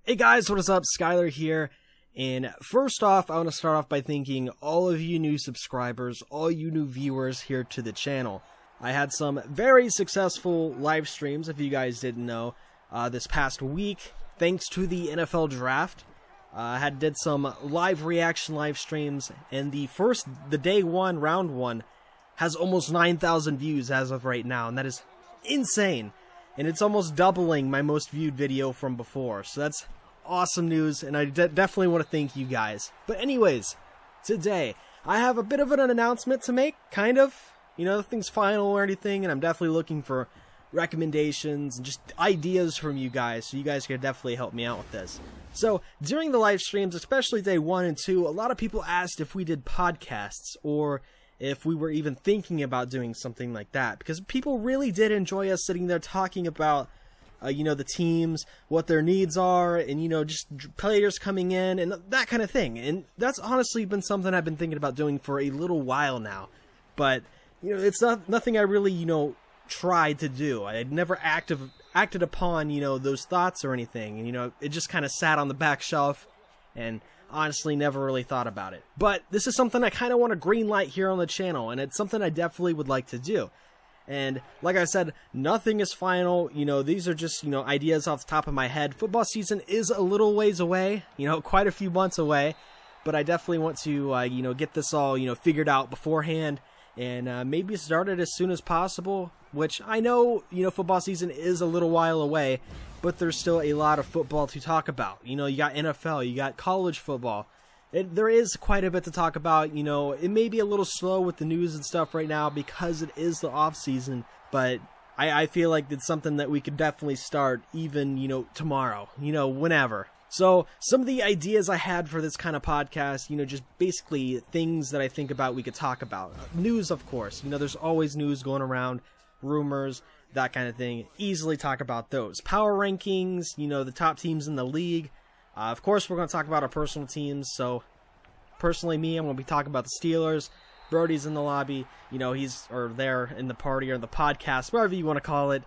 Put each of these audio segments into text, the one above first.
Hey guys, what is up? Skylar here. And first off, I want to start off by thanking all of you new subscribers, all you new viewers here to the channel. I had some very successful live streams, if you guys didn't know, this past week, thanks to the NFL Draft. I did some live reaction live streams, and the day one, round one, has almost 9,000 views as of right now, and that is insane. And it's almost doubling my most viewed video from before, so that's awesome news, and I definitely want to thank you guys. But anyways, today, I have a bit of an announcement to make, kind of. You know, nothing's final or anything, and I'm definitely looking for recommendations and just ideas from you guys, so you guys can definitely help me out with this. So, during the live streams, especially day 1 and 2, a lot of people asked if we did podcasts, or if we were even thinking about doing something like that, because people really did enjoy us sitting there talking about the teams, what their needs are, and, just players coming in, and that kind of thing. And that's honestly been something I've been thinking about doing for a little while now. But, it's nothing I really, tried to do. I had never acted upon, those thoughts or anything. And, it just kind of sat on the back shelf, and honestly never really thought about it. But this is something I kind of want to green light here on the channel, and it's something I definitely would like to do. And like I said, nothing is final. These are just, ideas off the top of my head. Football season is a little ways away, quite a few months away. But I definitely want to, get this all, figured out beforehand, and maybe start it as soon as possible. Which I know, football season is a little while away, but there's still a lot of football to talk about. You got NFL, you got college football. There is quite a bit to talk about. It may be a little slow with the news and stuff right now because it is the off season, but I feel like it's something that we could definitely start even, tomorrow, whenever. So some of the ideas I had for this kind of podcast, just basically things that I think about we could talk about. News, of course. There's always news going around, rumors, that kind of thing. Easily talk about those. Power rankings, the top teams in the league. Of course, we're going to talk about our personal teams. So, personally, I'm going to be talking about the Steelers. Brody's in the lobby. They're in the party or the podcast, whatever you want to call it.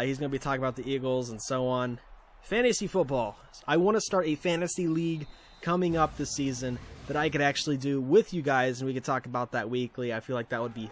He's going to be talking about the Eagles and so on. Fantasy football. I want to start a fantasy league coming up this season that I could actually do with you guys, and we could talk about that weekly. I feel like that would be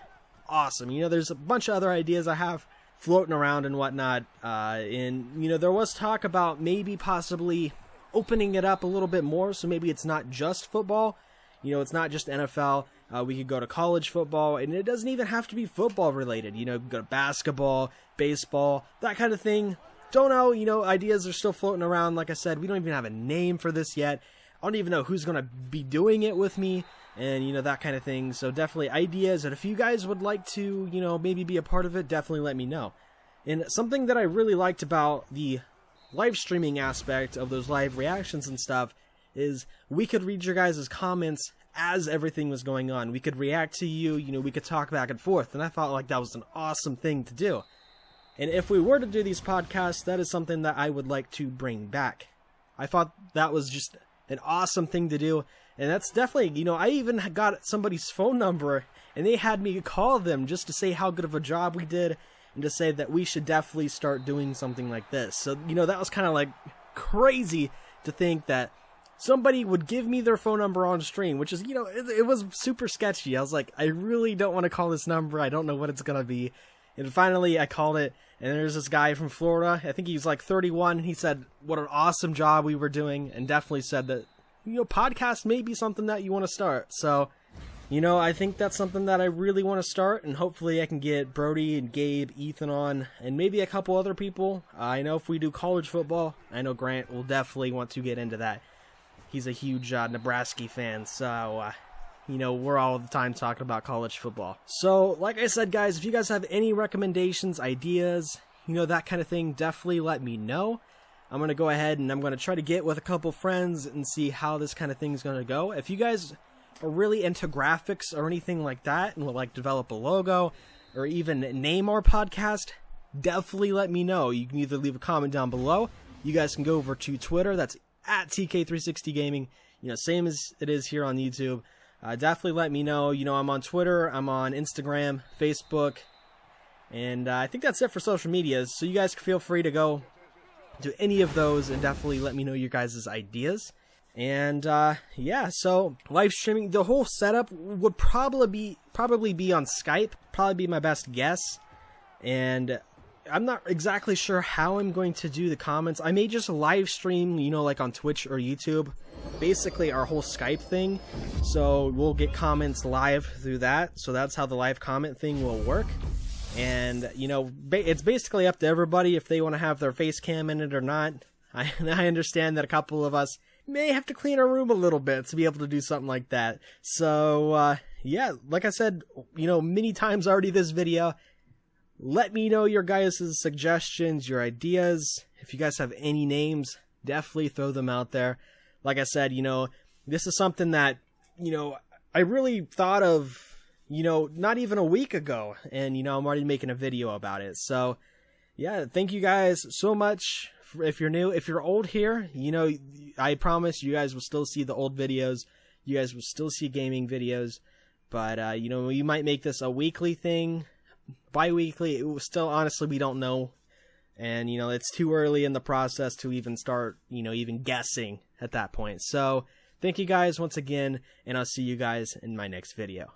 awesome. There's a bunch of other ideas I have floating around and whatnot. There was talk about maybe possibly opening it up a little bit more, so maybe it's not just football. It's not just NFL. We could go to college football, and it doesn't even have to be football related. Go to basketball, baseball, that kind of thing. Don't know. Ideas are still floating around. Like I said, we don't even have a name for this yet. I don't even know who's going to be doing it with me, and, that kind of thing. So definitely ideas, and if you guys would like to, maybe be a part of it, definitely let me know. And something that I really liked about the live streaming aspect of those live reactions and stuff is we could read your guys' comments as everything was going on. We could react to you, we could talk back and forth, and I felt like that was an awesome thing to do. And if we were to do these podcasts, that is something that I would like to bring back. I thought that was just an awesome thing to do, and that's definitely, I even got somebody's phone number, and they had me call them just to say how good of a job we did, and to say that we should definitely start doing something like this. So, that was kind of like crazy to think that somebody would give me their phone number on stream, which is, it was super sketchy. I was like, I really don't want to call this number. I don't know what it's going to be. And finally, I called it, and there's this guy from Florida. I think he was like 31. He said what an awesome job we were doing, and definitely said that, podcast may be something that you want to start. So, I think that's something that I really want to start, and hopefully I can get Brody and Gabe, Ethan on, and maybe a couple other people. I know if we do college football, I know Grant will definitely want to get into that. He's a huge Nebraska fan, so, we're all the time talking about college football. So, like I said, guys, if you guys have any recommendations, ideas, that kind of thing, definitely let me know. I'm going to go ahead and I'm going to try to get with a couple friends and see how this kind of thing is going to go. If you guys are really into graphics or anything like that and would like develop a logo or even name our podcast, definitely let me know. You can either leave a comment down below. You guys can go over to Twitter. That's at TK360Gaming. Same as it is here on YouTube. Definitely let me know. I'm on Twitter, I'm on Instagram, Facebook, and I think that's it for social media. So you guys can feel free to go do any of those, and definitely let me know your guys' ideas. And yeah, so live streaming, the whole setup would probably be on Skype, probably be my best guess. And I'm not exactly sure how I'm going to do the comments. I may just live stream, you know, like on Twitch or YouTube, basically our whole Skype thing. So we'll get comments live through that. So that's how the live comment thing will work. And, you know, it's basically up to everybody if they want to have their face cam in it or not. I understand that a couple of us may have to clean our room a little bit to be able to do something like that. So, yeah, like I said, you know, many times already this video, let me know your guys' suggestions, your ideas. If you guys have any names, definitely throw them out there. Like I said, you know, this is something that, you know, I really thought of, you know, not even a week ago, and, you know, I'm already making a video about it. So, yeah, thank you guys so much. If you're new, if you're old here, you know, I promise you guys will still see the old videos. You guys will still see gaming videos. But, you know, you might make this a weekly thing, bi-weekly. It was still, honestly, we don't know. And, you know, it's too early in the process to even start, you know, even guessing at that point. So, thank you guys once again, and I'll see you guys in my next video.